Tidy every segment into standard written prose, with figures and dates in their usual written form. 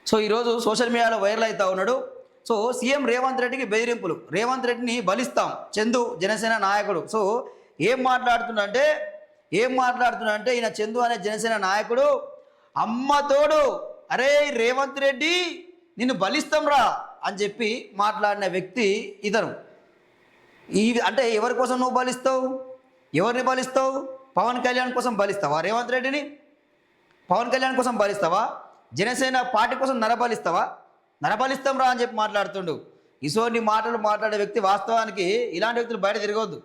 So ఈరోజు social మీడియాలో viral అవుతా ఉన్నాడు. సో సీఎం రేవంత్ రెడ్డికి బెదిరింపులు, రేవంత్ రెడ్డిని బలిస్తాం చందు జనసేన నాయకుడు. సో ఏం మాట్లాడుతున్నా అంటే ఈయన చందు అనే జనసేన నాయకుడు అమ్మతోడు అరే రేవంత్ రెడ్డి నిన్ను బలిస్తాం రా అని చెప్పి మాట్లాడిన వ్యక్తి ఇతను. అంటే ఎవరి కోసం నువ్వు బలిస్తావు? ఎవరిని బలిస్తావు? పవన్ కళ్యాణ్ కోసం బలిస్తావా రేవంత్ రెడ్డిని? పవన్ కళ్యాణ్ కోసం బలిస్తావా? జనసేన పార్టీ కోసం నరబలిస్తావా? నరబలిస్తాం రా అని చెప్పి మాట్లాడుతుండు. ఇసోని మాటలు మాట్లాడే వ్యక్తి వాస్తవానికి ఇలాంటి వ్యక్తులు బయట తిరగొద్దు.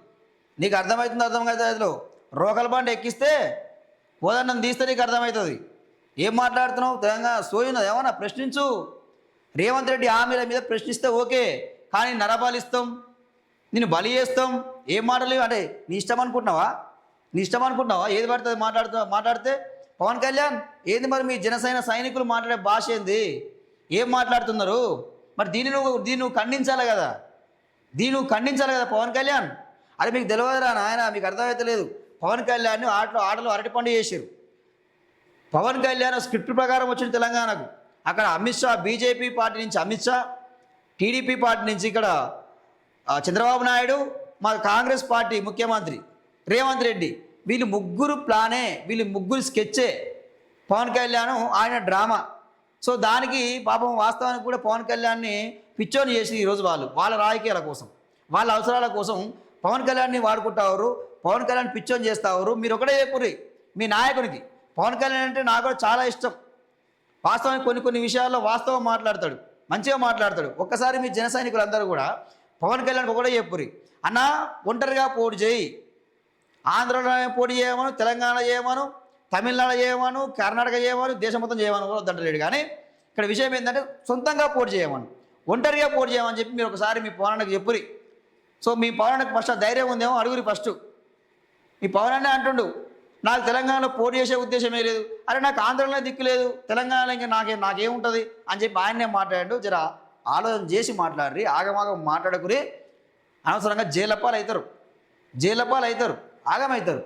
నీకు అర్థమవుతుంది అర్థమవుతుందో రోకల బండి ఎక్కిస్తే పోదన్నం తీస్తే నీకు అర్థమవుతుంది. ఏం మాట్లాడుతున్నావు? తెలంగాణ సోయున్నది ఏమన్నా ప్రశ్నించు. రేవంత్ రెడ్డి హామీల మీద ప్రశ్నిస్తే ఓకే, కానీ నరబలిస్తాం, నిన్ను బలి చేస్తాం ఏం మాటలు అంటే నీ ఇష్టం అనుకుంటున్నావా? ఏది పడుతుంది మాట్లాడితే పవన్ కళ్యాణ్ ఏంది మరి మీ జనసేన సైనికులు మాట్లాడే భాష ఏంది? ఏం మాట్లాడుతున్నారు మరి? దీన్ని నువ్వు ఖండించాలి కదా, పవన్ కళ్యాణ్. అది మీకు తెలియదురా నాయన, మీకు అర్థమవుతలేదు. పవన్ కళ్యాణ్ని ఆటలు అరటిపండు చేశారు. పవన్ కళ్యాణ్ స్క్రిప్ట్ ప్రకారం వచ్చిన తెలంగాణకు, అక్కడ అమిత్ షా బీజేపీ పార్టీ నుంచి అమిత్ షా, టీడీపీ పార్టీ నుంచి ఇక్కడ చంద్రబాబు నాయుడు, మా కాంగ్రెస్ పార్టీ ముఖ్యమంత్రి రేవంత్ రెడ్డి, వీళ్ళు ముగ్గురు స్కెచ్చే పవన్ కళ్యాణ్ ఆయన డ్రామా. సో దానికి పాపం వాస్తవానికి కూడా పవన్ కళ్యాణ్ని పిచ్చోని చేసి ఈరోజు వాళ్ళ రాజకీయాల కోసం, వాళ్ళ అవసరాల కోసం పవన్ కళ్యాణ్ని వాడుకుంటారు, పవన్ కళ్యాణ్ పిచ్చోని చేస్తారు. మీరు ఒకటే చెప్పుర్రి మీ నాయకునికి, పవన్ కళ్యాణ్ అంటే నాకు కూడా చాలా ఇష్టం. వాస్తవానికి కొన్ని విషయాల్లో వాస్తవం మాట్లాడతాడు, మంచిగా మాట్లాడతాడు. ఒక్కసారి మీ జన సైనికులందరూ కూడా పవన్ కళ్యాణ్కి ఒకటే చెప్పుర్రి, అన్నా ఒంటరిగా పోటీ చేయి, ఆంధ్రలో పోటీ చేయమను, తెలంగాణ చేయమను, తమిళనాడు చేయమను, కర్ణాటక చేయమను, దేశం మొత్తం చేయమని కూడా వద్దంటలేడు. కానీ ఇక్కడ విషయం ఏంటంటే సొంతంగా పోటీ చేయమను, ఒంటరిగా పోటీ చేయమని చెప్పి మీరు ఒకసారి మీ పవనానికి చెప్పురి. సో మీ పవనానికి ఫస్ట్ ధైర్యం ఉందేమో అడుగురి. ఫస్ట్ మీ పవనాన్ని అంటుండు నాకు తెలంగాణలో పోటీ చేసే ఉద్దేశమే లేదు, అరే నాకు ఆంధ్రలో దిక్కు లేదు, తెలంగాణలో ఇంకా నాకేముంటుంది అని చెప్పి ఆయన్నే మాట్లాడాడు. జర ఆలోచన చేసి మాట్లాడరి, ఆగమాగం మాట్లాడకురి. అనవసరంగా జైలపాలు అవుతారు, ఆగమవుతారు.